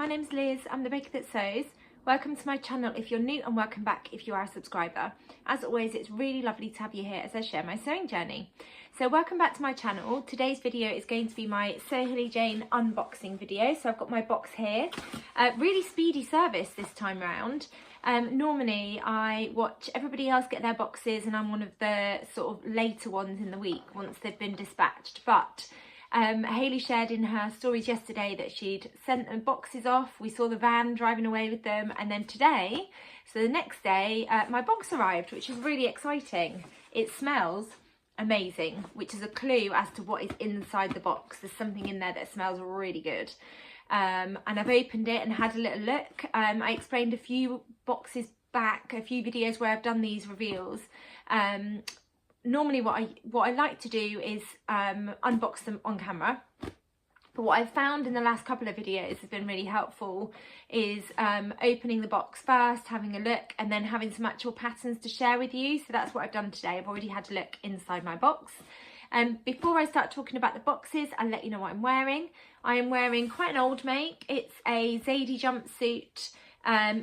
my name's Liz, I'm the baker that sews. Welcome to my channel if you're new, and welcome back if you are a subscriber. As always, it's really lovely to have you here as I share my sewing journey. So welcome back to my channel. Today's video is going to be my Sew Hayley Jane unboxing video. So I've got my box here. Really speedy service this time round. Normally I watch everybody else get their boxes and I'm one of the sort of later ones in the week once they've been dispatched, but Hayley shared in her stories yesterday that she'd sent the boxes off. We saw the van driving away with them, and then today, so the next day, my box arrived, which is really exciting. It smells amazing, which is a clue as to what is inside the box. There's something in there that smells really good. And I've opened it and had a little look. I explained a few boxes back, a few videos where I've done these reveals. Normally what I like to do is unbox them on camera, but what I've found in the last couple of videos has been really helpful is opening the box first, having a look, and then having some actual patterns to share with you. So that's what I've done today. I've already had a look inside my box. Before I start talking about the boxes, I'll let you know what I'm wearing. I am wearing quite an old make. It's a Zadie jumpsuit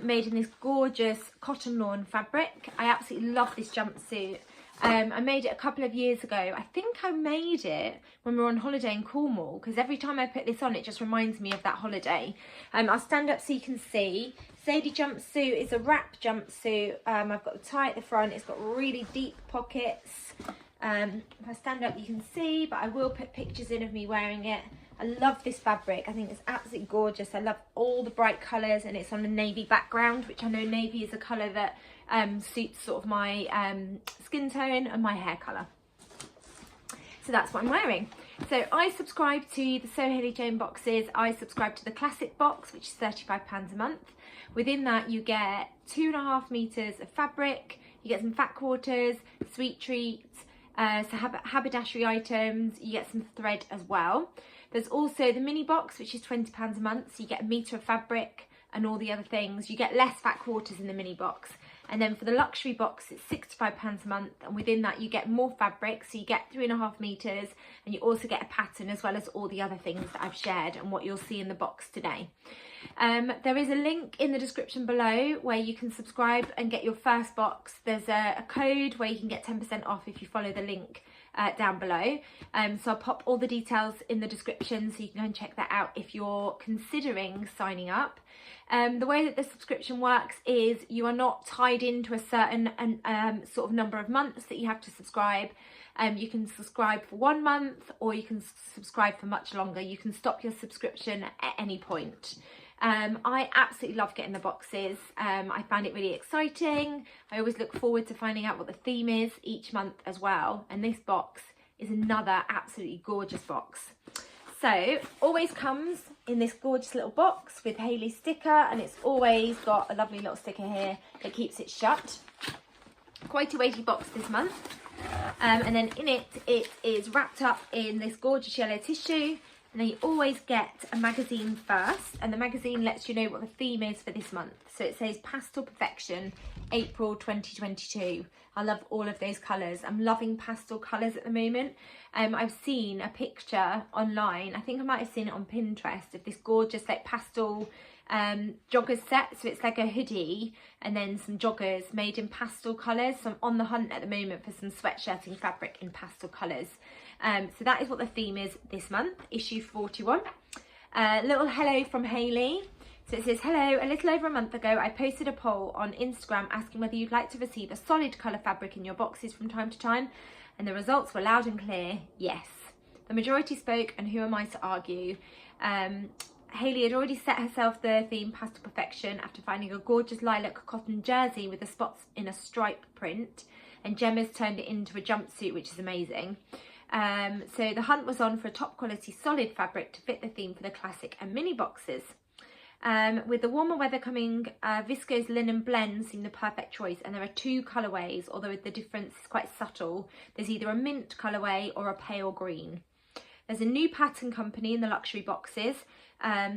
made in this gorgeous cotton lawn fabric. I absolutely love this jumpsuit. I made it a couple of years ago. I think I made it when we were on holiday in Cornwall, because every time I put this on it just reminds me of that holiday. I'll stand up so you can see. Zadie jumpsuit is a wrap jumpsuit. I've got the tie at the front. It's got really deep pockets. If I stand up you can see, but I will put pictures in of me wearing it. I love this fabric. I think it's absolutely gorgeous. I love all the bright colours, and it's on a navy background, which I know navy is a colour that suits sort of my skin tone and my hair colour. So that's what I'm wearing. So I subscribe to the Sew Hayley Jane boxes. I subscribe to the classic box, which is £35 a month. Within that you get 2.5 metres of fabric, you get some fat quarters, sweet treats, so haberdashery items, you get some thread as well. There's also the mini box, which is £20 a month, so you get a metre of fabric and all the other things. You get less fat quarters in the mini box. And then for the luxury box, it's £65 a month, and within that you get more fabric, so you get 3.5 metres, and you also get a pattern as well as all the other things that I've shared and what you'll see in the box today. There is a link in the description below where you can subscribe and get your first box. There's a code where you can get 10% off if you follow the link down below. So I'll pop all the details in the description so you can go and check that out if you're considering signing up. The way that the subscription works is you are not tied into a certain sort of number of months that you have to subscribe. You can subscribe for 1 month, or you can subscribe for much longer. You can stop your subscription at any point. I absolutely love getting the boxes. I find it really exciting. I always look forward to finding out what the theme is each month as well. And this box is another absolutely gorgeous box. So always comes in this gorgeous little box with Hayley's sticker, and it's always got a lovely little sticker here that keeps it shut. Quite a weighty box this month. And then in it, it is wrapped up in this gorgeous yellow tissue. And then you always get a magazine first, and the magazine lets you know what the theme is for this month. So it says Pastel Perfection, April 2022. I love all of those colours. I'm loving pastel colours at the moment. I've seen a picture online, I think I might have seen it on Pinterest, of this gorgeous like pastel joggers set. So it's like a hoodie and then some joggers made in pastel colours. So I'm on the hunt at the moment for some sweatshirting fabric in pastel colours. So that is what the theme is this month, issue 41. Little hello from Hayley. So it says, hello, a little over a month ago I posted a poll on Instagram asking whether you'd like to receive a solid colour fabric in your boxes from time to time, and the results were loud and clear, yes. The majority spoke, and who am I to argue? Hayley had already set herself the theme Pastel Perfection after finding a gorgeous lilac cotton jersey with the spots in a stripe print, and Gemma's turned it into a jumpsuit, which is amazing. So the hunt was on for a top quality solid fabric to fit the theme for the classic and mini boxes. With the warmer weather coming, viscose linen blends seem the perfect choice, and there are 2 colourways, although the difference is quite subtle. There's either a mint colourway or a pale green. There's a new pattern company in the luxury boxes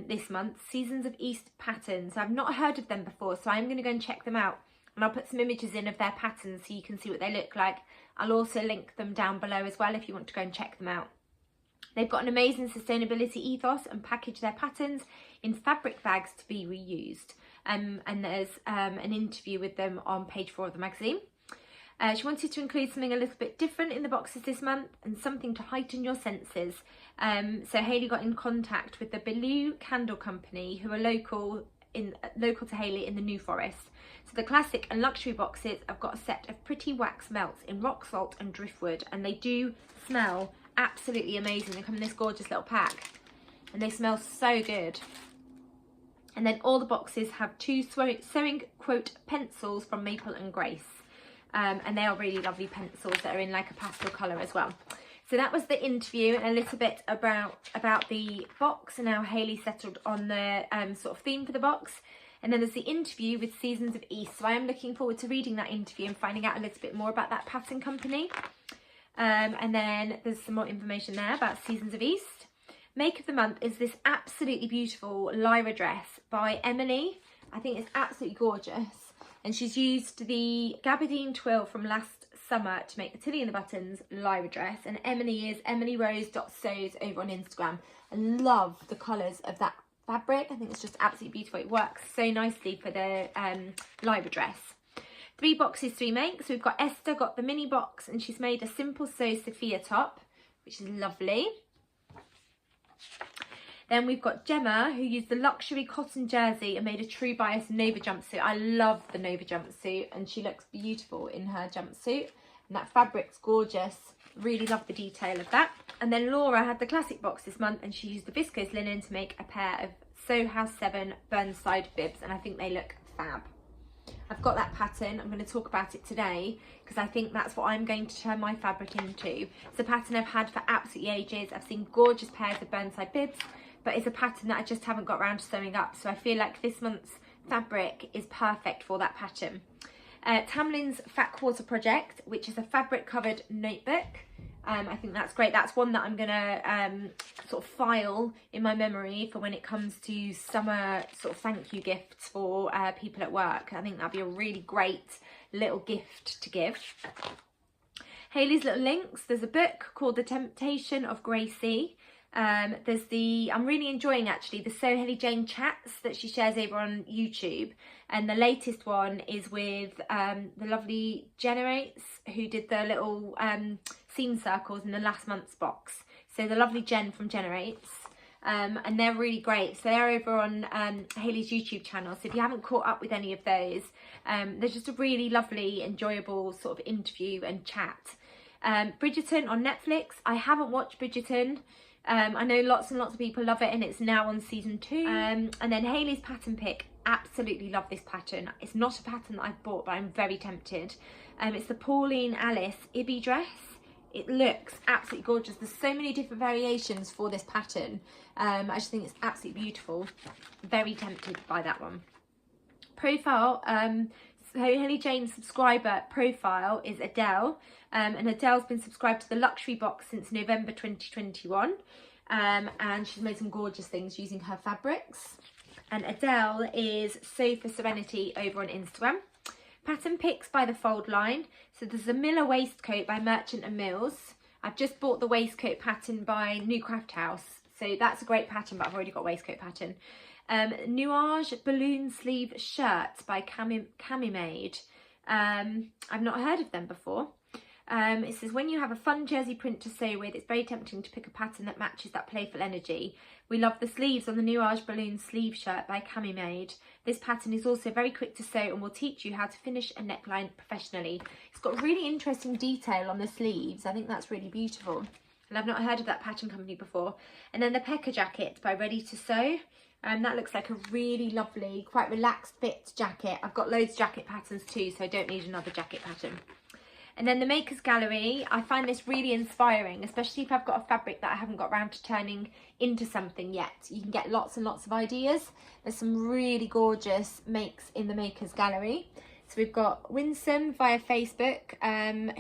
this month, Seasons of East Patterns. I've not heard of them before, so I'm going to go and check them out, and I'll put some images in of their patterns so you can see what they look like. I'll also link them down below as well if you want to go and check them out. They've got an amazing sustainability ethos and package their patterns in fabric bags to be reused. And there's an interview with them on page 4 of the magazine. She wanted to include something a little bit different in the boxes this month and something to heighten your senses. So Hayley got in contact with the Bellew Candle Company, who are local to Hayley in the New Forest. So the classic and luxury boxes have got a set of pretty wax melts in rock salt and driftwood, and they do smell absolutely amazing. They come in this gorgeous little pack and they smell so good. And then all the boxes have 2 sewing quote pencils from Maple and Grace. And they are really lovely pencils that are in like a pastel colour as well. So that was the interview and a little bit about the box and how Hayley settled on the sort of theme for the box. And then there's the interview with Seasons of East. So I am looking forward to reading that interview and finding out a little bit more about that pattern company. And then there's some more information there about Seasons of East. Make of the month is this absolutely beautiful Lyra dress by Emily. I think it's absolutely gorgeous. And she's used the gabardine twill from last summer to make the Tilly and the Buttons Lyra dress. And Emily is emilyrose.sews over on Instagram. I love the colours of that fabric. I think it's just absolutely beautiful. It works so nicely for the Lyra dress. 3 boxes, 3 makes. So we've got Esther got the mini box and she's made a simple sew Sophia top, which is lovely. Then we've got Gemma, who used the luxury cotton jersey and made a true bias Nova jumpsuit. I love the Nova jumpsuit and she looks beautiful in her jumpsuit. And that fabric's gorgeous. Really love the detail of that. And then Laura had the classic box this month and she used the viscose linen to make a pair of Sew House 7 Burnside bibs. And I think they look fab. I've got that pattern. I'm going to talk about it today because I think that's what I'm going to turn my fabric into. It's a pattern I've had for absolutely ages. I've seen gorgeous pairs of Burnside bibs, but it's a pattern that I just haven't got around to sewing up. So I feel like this month's fabric is perfect for that pattern. Tamlin's Fat Quarter Project, which is a fabric covered notebook. I think that's great. That's one that I'm going to sort of file in my memory for when it comes to summer sort of thank you gifts for people at work. I think that'd be a really great little gift to give. Hayley's Little Links. There's a book called The Temptation of Gracie. There's I'm really enjoying actually the Sew Hayley Jane chats that she shares over on YouTube, and the latest one is with the lovely Generates, who did the little seam circles in the last month's box. So the lovely Jen from Generates, and they're really great. So they're over on Hayley's YouTube channel. So if you haven't caught up with any of those, they're just a really lovely, enjoyable sort of interview and chat. Bridgerton on Netflix. I haven't watched Bridgerton. I know lots and lots of people love it and it's now on season 2. And then Hayley's pattern pick. Absolutely love this pattern. It's not a pattern that I've bought, but I'm very tempted. It's the Pauline Alice Ibby dress. It looks absolutely gorgeous. There's so many different variations for this pattern. I just think it's absolutely beautiful. Very tempted by that one. Profile. So Hayley Jane's subscriber profile is Adele, and Adele's been subscribed to the luxury box since November 2021, and she's made some gorgeous things using her fabrics. And Adele is Sew for Serenity over on Instagram. Pattern picks by the Fold line. So there's a Miller waistcoat by Merchant & Mills. I've just bought the waistcoat pattern by New Craft House, so that's a great pattern, but I've already got waistcoat pattern. Nuage balloon sleeve shirts by Cami Made. I've not heard of them before. It says, when you have a fun jersey print to sew with, it's very tempting to pick a pattern that matches that playful energy. We love the sleeves on the Nuage balloon sleeve shirt by Cami Made. This pattern is also very quick to sew and will teach you how to finish a neckline professionally. It's got really interesting detail on the sleeves. I think that's really beautiful. And I've not heard of that pattern company before. And then the Pecker jacket by Ready to Sew. That looks like a really lovely, quite relaxed fit jacket. I've got loads of jacket patterns too, so I don't need another jacket pattern. And then the Makers Gallery, I find this really inspiring, especially if I've got a fabric that I haven't got around to turning into something yet. You can get lots and lots of ideas. There's some really gorgeous makes in the Makers Gallery. So we've got Winsome via Facebook,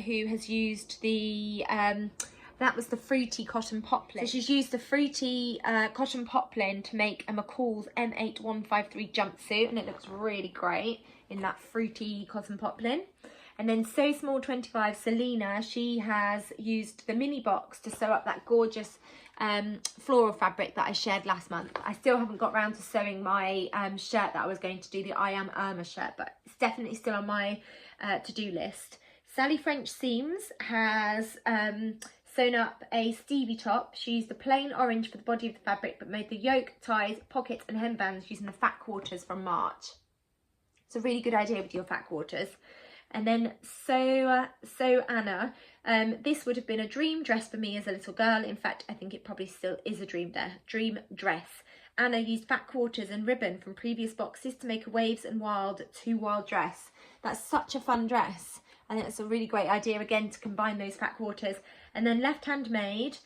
who has used the... that was the fruity cotton poplin. So she's used the fruity cotton poplin to make a McCall's M8153 jumpsuit, and it looks really great in that fruity cotton poplin. And then So Small 25, Selena, she has used the mini box to sew up that gorgeous floral fabric that I shared last month. I still haven't got around to sewing my shirt that I was going to do, the I Am Irma shirt, but it's definitely still on my to-do list. Sally French Seams has sewn up a Stevie top. She used the plain orange for the body of the fabric, but made the yoke, ties, pockets and hembands using the fat quarters from March. It's a really good idea with your fat quarters. And then So Anna, this would have been a dream dress for me as a little girl. In fact, I think it probably still is a dream dress. Anna used fat quarters and ribbon from previous boxes to make a Waves and Wild 2 Wild dress. That's such a fun dress. I think it's a really great idea, again, to combine those fat quarters. And then Left Hand Made,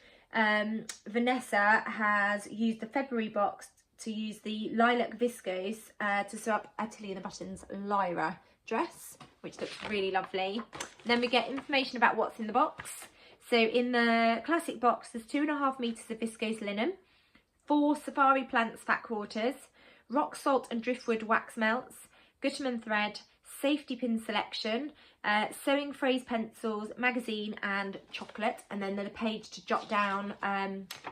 Vanessa has used the February box to use the lilac viscose to sew up Atelier in the Buttons Lyra dress, which looks really lovely. And then we get information about what's in the box. So in the classic box, there's 2.5 meters of viscose linen, 4 safari plants fat quarters, rock salt and driftwood wax melts, Gutermann thread, safety pin selection, sewing phrase pencils, magazine and chocolate, and then there's a page to jot down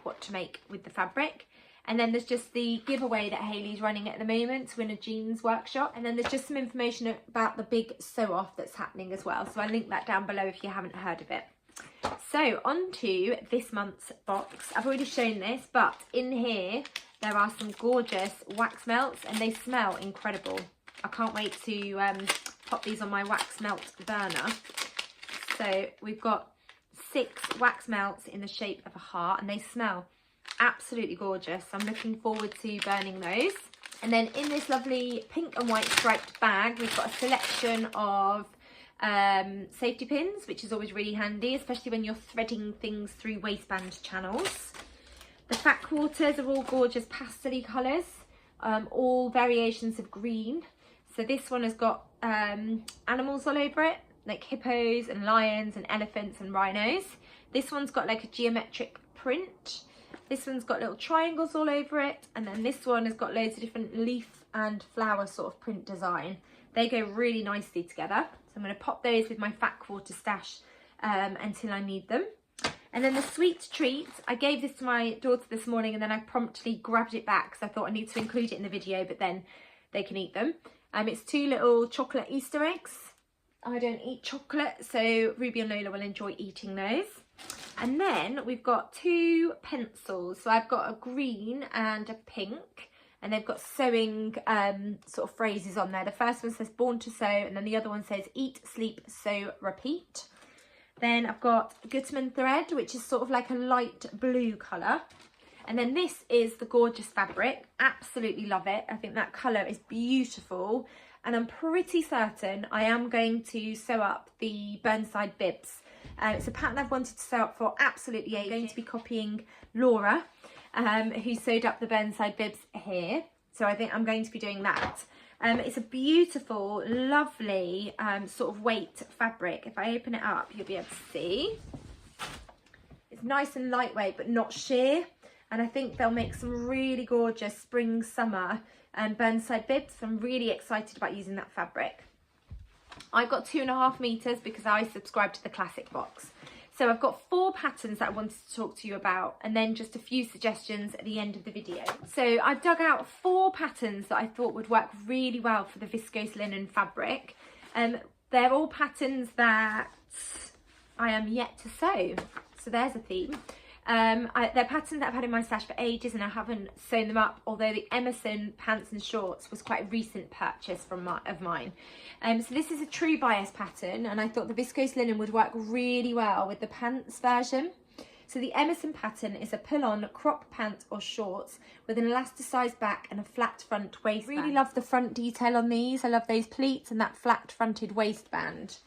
what to make with the fabric. And then there's just the giveaway that Hayley's running at the moment to win a jeans workshop. And then there's just some information about the big sew off that's happening as well. So I'll link that down below if you haven't heard of it. So on to this month's box. I've already shown this, but in here there are some gorgeous wax melts and they smell incredible. I can't wait to pop these on my wax melt burner. So we've got 6 wax melts in the shape of a heart and they smell absolutely gorgeous. I'm looking forward to burning those. And then in this lovely pink and white striped bag, we've got a selection of safety pins, which is always really handy, especially when you're threading things through waistband channels. The fat quarters are all gorgeous pastel-y colours, all variations of green. So this one has got animals all over it, like hippos and lions and elephants and rhinos. This one's got like a geometric print. This one's got little triangles all over it. And then this one has got loads of different leaf and flower sort of print design. They go really nicely together. So I'm going to pop those with my fat quarter stash until I need them. And then the sweet treat, I gave this to my daughter this morning and then I promptly grabbed it back because I thought I need to include it in the video, but then they can eat them. It's 2 little chocolate Easter eggs. I don't eat chocolate, so Ruby and Lola will enjoy eating those. And then we've got 2 pencils. So I've got a green and a pink, and they've got sewing sort of phrases on there. The first one says Born to Sew, and then the other one says Eat, Sleep, Sew, Repeat. Then I've got Gutermann thread, which is sort of like a light blue colour. And then this is the gorgeous fabric. Absolutely love it. I think that colour is beautiful. And I'm pretty certain I am going to sew up the Burnside bibs. It's a pattern I've wanted to sew up for absolutely ages. I'm going to be copying Laura, who sewed up the Burnside bibs here. So I think I'm going to be doing that. It's a beautiful, lovely sort of weight fabric. If I open it up, you'll be able to see. It's nice and lightweight, but not sheer. And I think they'll make some really gorgeous spring, summer Burnside bibs. I'm really excited about using that fabric. I've got 2.5 meters because I subscribe to the classic box. So I've got 4 patterns that I wanted to talk to you about and then just a few suggestions at the end of the video. So I dug out 4 patterns that I thought would work really well for the viscose linen fabric. They're all patterns that I am yet to sew. So there's a theme. They're patterns that I've had in my stash for ages and I haven't sewn them up, although the Emerson pants and shorts was quite a recent purchase of mine. So this is a true bias pattern and I thought the viscose linen would work really well with the pants version. So the Emerson pattern is a pull-on crop pant or shorts with an elasticized back and a flat front waistband. Really love the front detail on these. I love those pleats and that flat fronted waistband.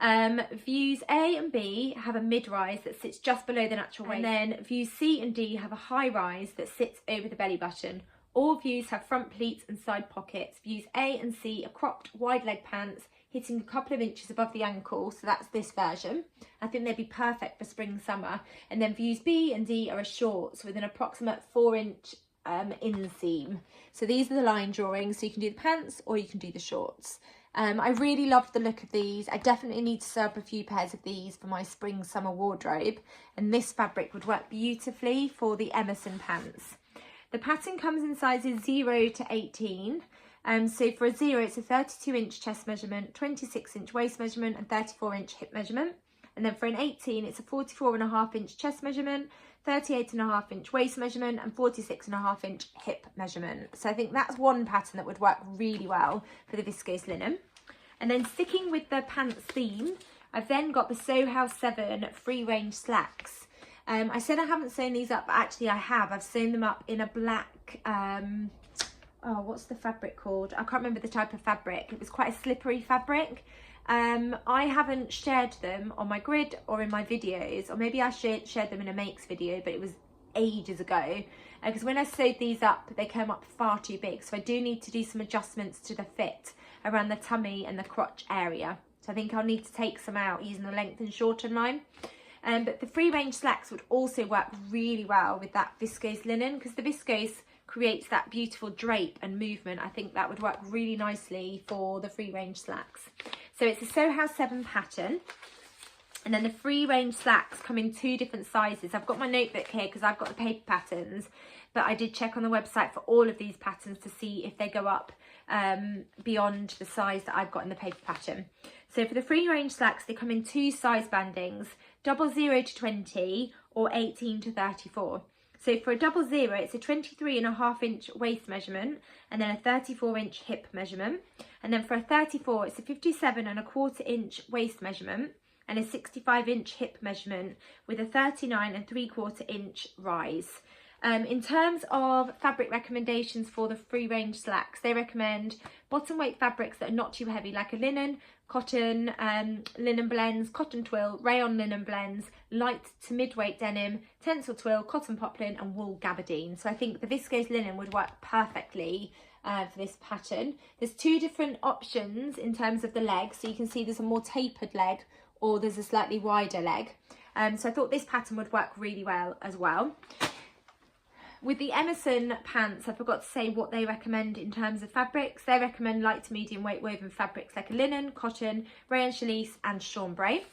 Views A and B have a mid-rise that sits just below the natural waist, and then views C and D have a high rise that sits over the belly button. All views have front pleats and side pockets. Views A and C are cropped wide leg pants hitting a couple of inches above the ankle, so that's this version. I think they'd be perfect for spring summer. And then views B and D are a shorts with an approximate 4-inch inseam. So these are the line drawings, so you can do the pants or you can do the shorts. I really loved the look of these. I definitely need to sew up a few pairs of these for my spring summer wardrobe, and this fabric would work beautifully for the Emerson pants. The pattern comes in sizes 0 to 18. So for a 0 it's a 32-inch chest measurement, 26-inch waist measurement and 34-inch hip measurement. And then for an 18 it's a 44.5-inch chest measurement, 38.5-inch waist measurement and 46.5-inch hip measurement. So I think that's one pattern that would work really well for the viscose linen. And then sticking with the pants theme, I've then got the Sew Hayley 7 free range slacks. I said I haven't sewn these up, but actually I have. I've sewn them up in a black, oh, what's the fabric called? I can't remember the type of fabric. It was quite a slippery fabric. I haven't shared them on my grid or in my videos, or maybe I shared them in a makes video, but it was ages ago. Because when I sewed these up, they came up far too big. So I do need to do some adjustments to the fit around the tummy and the crotch area. So I think I'll need to take some out using the length and shorten line. But the free range slacks would also work really well with that viscose linen, because the viscose creates that beautiful drape and movement. I think that would work really nicely for the free range slacks. So it's a Sew Hayley 7 pattern, and then the free range slacks come in 2 different sizes. I've got my notebook here because I've got the paper patterns, but I did check on the website for all of these patterns to see if they go up beyond the size that I've got in the paper pattern. So for the free range slacks, they come in 2 size bandings, 00 to 20 or 18 to 34. So for a 00, it's a 23.5-inch waist measurement and then a 34-inch hip measurement. And then for a 34, it's a 57.25-inch waist measurement and a 65-inch hip measurement with a 39.75-inch rise. In terms of fabric recommendations for the free range slacks, they recommend bottom weight fabrics that are not too heavy, like a linen, cotton, linen blends, cotton twill, rayon linen blends, light to mid-weight denim, tencel twill, cotton poplin and wool gabardine. So I think the viscose linen would work perfectly for this pattern. There's 2 different options in terms of the leg. So you can see there's a more tapered leg or there's a slightly wider leg. So I thought this pattern would work really well as well. With the Emerson pants, I forgot to say what they recommend in terms of fabrics. They recommend light to medium weight woven fabrics like a linen, cotton, rayon challis and chambray.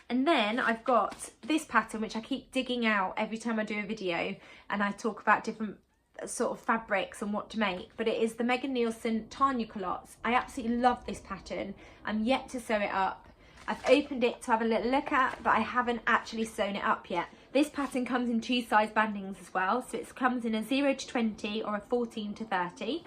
And then I've got this pattern, which I keep digging out every time I do a video and I talk about different sort of fabrics and what to make, but it is the Megan Nielsen Tanya culottes. I absolutely love this pattern. I'm yet to sew it up. I've opened it to have a little look at, but I haven't actually sewn it up yet. This pattern comes in 2 size bandings as well, so it comes in a 0 to 20 or a 14 to 30.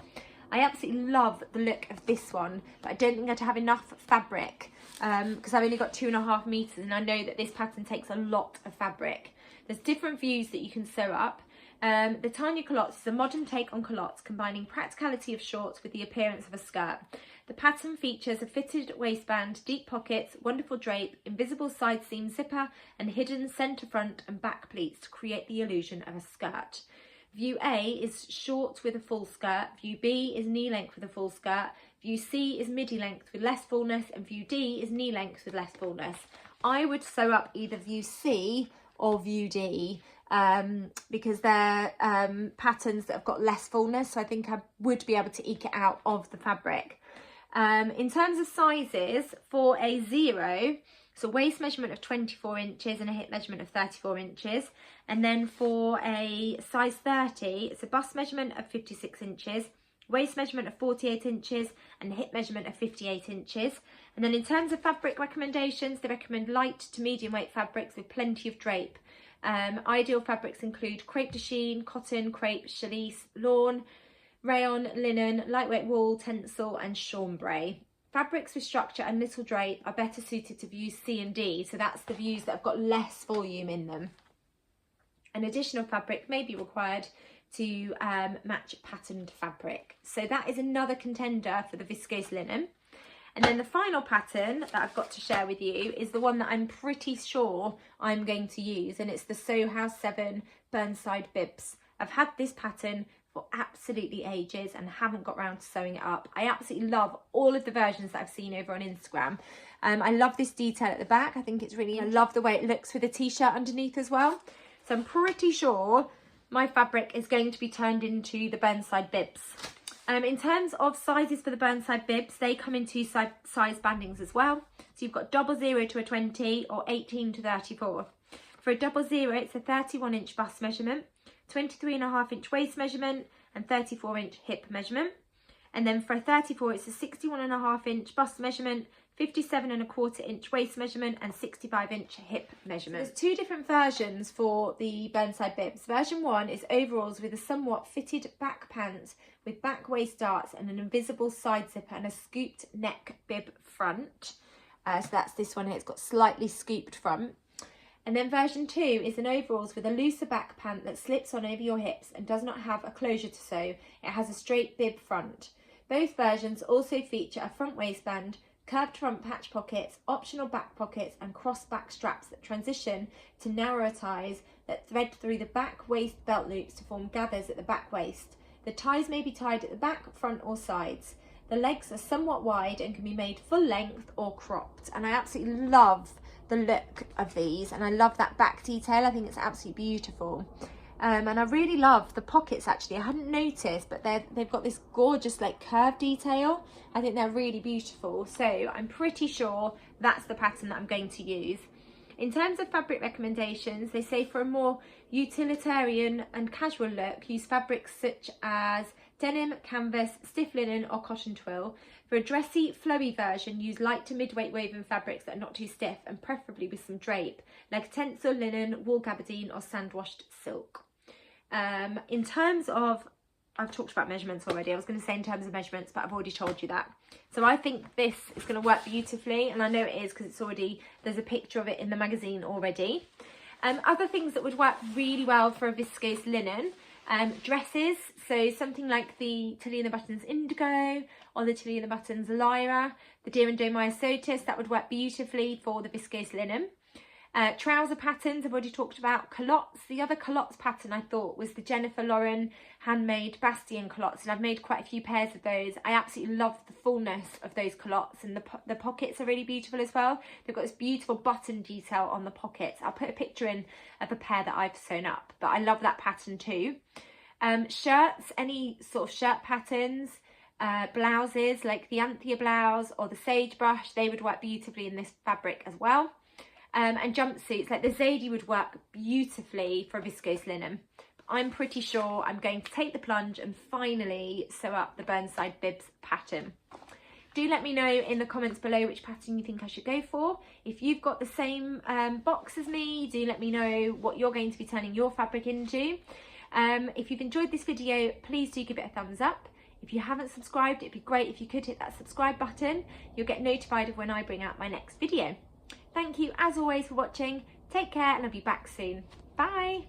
I absolutely love the look of this one, but I don't think I'd have enough fabric because I've only got 2.5 meters, and I know that this pattern takes a lot of fabric. There's different views that you can sew up. The Tanya culottes is a modern take on culottes, combining practicality of shorts with the appearance of a skirt. The pattern features a fitted waistband, deep pockets, wonderful drape, invisible side seam zipper and hidden centre front and back pleats to create the illusion of a skirt. View A is short with a full skirt, View B is knee length with a full skirt, View C is midi length with less fullness and View D is knee length with less fullness. I would sew up either View C or View D because they're patterns that have got less fullness, so I think I would be able to eke it out of the fabric. In terms of sizes, for a 0, so waist measurement of 24 inches and a hip measurement of 34 inches. And then for a size 30, it's a bust measurement of 56 inches, waist measurement of 48 inches and a hip measurement of 58 inches. And then in terms of fabric recommendations, they recommend light to medium weight fabrics with plenty of drape. Ideal fabrics include crepe de chine, cotton, crepe, challis, lawn, rayon, linen, lightweight wool, tencel and chambray. Fabrics with structure and little drape are better suited to views C and D, so that's the views that have got less volume in them. An additional fabric may be required to match patterned fabric. So that is another contender for the viscose linen. And then the final pattern that I've got to share with you is the one that I'm pretty sure I'm going to use, and it's the Sew Hayley 7 Burnside bibs. I've had this pattern for absolutely ages and haven't got around to sewing it up. I absolutely love all of the versions that I've seen over on Instagram. I love this detail at the back. I think it's really, I love the way it looks with a t-shirt underneath as well. So I'm pretty sure my fabric is going to be turned into the Burnside bibs. In terms of sizes for the Burnside bibs, they come in two size bandings as well. So you've got 00 to a 20 or 18 to 34. For a 00, it's a 31-inch bust measurement, 23.5-inch waist measurement and 34-inch hip measurement. And then for a 34, it's a 61.5-inch bust measurement, 57.25-inch waist measurement and 65-inch hip measurement. There's two different versions for the Burnside bibs. Version 1 is overalls with a somewhat fitted back pant with back waist darts and an invisible side zipper and a scooped neck bib front. So that's this one here, it's got slightly scooped front. And then version 2 is an overalls with a looser back pant that slips on over your hips and does not have a closure to sew. It has a straight bib front. Both versions also feature a front waistband, curved front patch pockets, optional back pockets and cross back straps that transition to narrower ties that thread through the back waist belt loops to form gathers at the back waist. The ties may be tied at the back, front or sides. The legs are somewhat wide and can be made full length or cropped. And I absolutely love the look of these and I love that back detail. I think it's absolutely beautiful. And I really love the pockets actually. I hadn't noticed, but they've got this gorgeous like curve detail. I think they're really beautiful. So I'm pretty sure that's the pattern that I'm going to use. In terms of fabric recommendations, they say for a more utilitarian and casual look, use fabrics such as denim, canvas, stiff linen or cotton twill. For a dressy, flowy version, use light to mid-weight woven fabrics that are not too stiff and preferably with some drape, like tencel linen, wool gabardine or sand-washed silk. In terms of, I've talked about measurements already. I was going to say in terms of measurements, but I've already told you that. So I think this is going to work beautifully, and I know it is because it's already, there's a picture of it in the magazine already. Other things that would work really well for a viscose linen, dresses, so something like the Tilly and the Buttons Indigo or the Tilly and the Buttons Lyra, the Deer and Domaya Sotis, that would work beautifully for the viscose linen. Trouser patterns, I've already talked about. Culottes, the other culottes pattern I thought was the Jennifer Lauren handmade Bastion culottes, and I've made quite a few pairs of those. I absolutely love the fullness of those culottes, and the pockets are really beautiful as well. They've got this beautiful button detail on the pockets. I'll put a picture in of a pair that I've sewn up, but I love that pattern too. Shirts, any sort of shirt patterns, blouses like the Anthea blouse or the Sagebrush, they would work beautifully in this fabric as well. And jumpsuits like the Zadie would work beautifully for viscose linen. But I'm pretty sure I'm going to take the plunge and finally sew up the Burnside bibs pattern. Do let me know in the comments below which pattern you think I should go for. If you've got the same box as me, do let me know what you're going to be turning your fabric into. If you've enjoyed this video, please do give it a thumbs up. If you haven't subscribed, it'd be great if you could hit that subscribe button. You'll get notified of when I bring out my next video. Thank you as always for watching. Take care and I'll be back soon. Bye.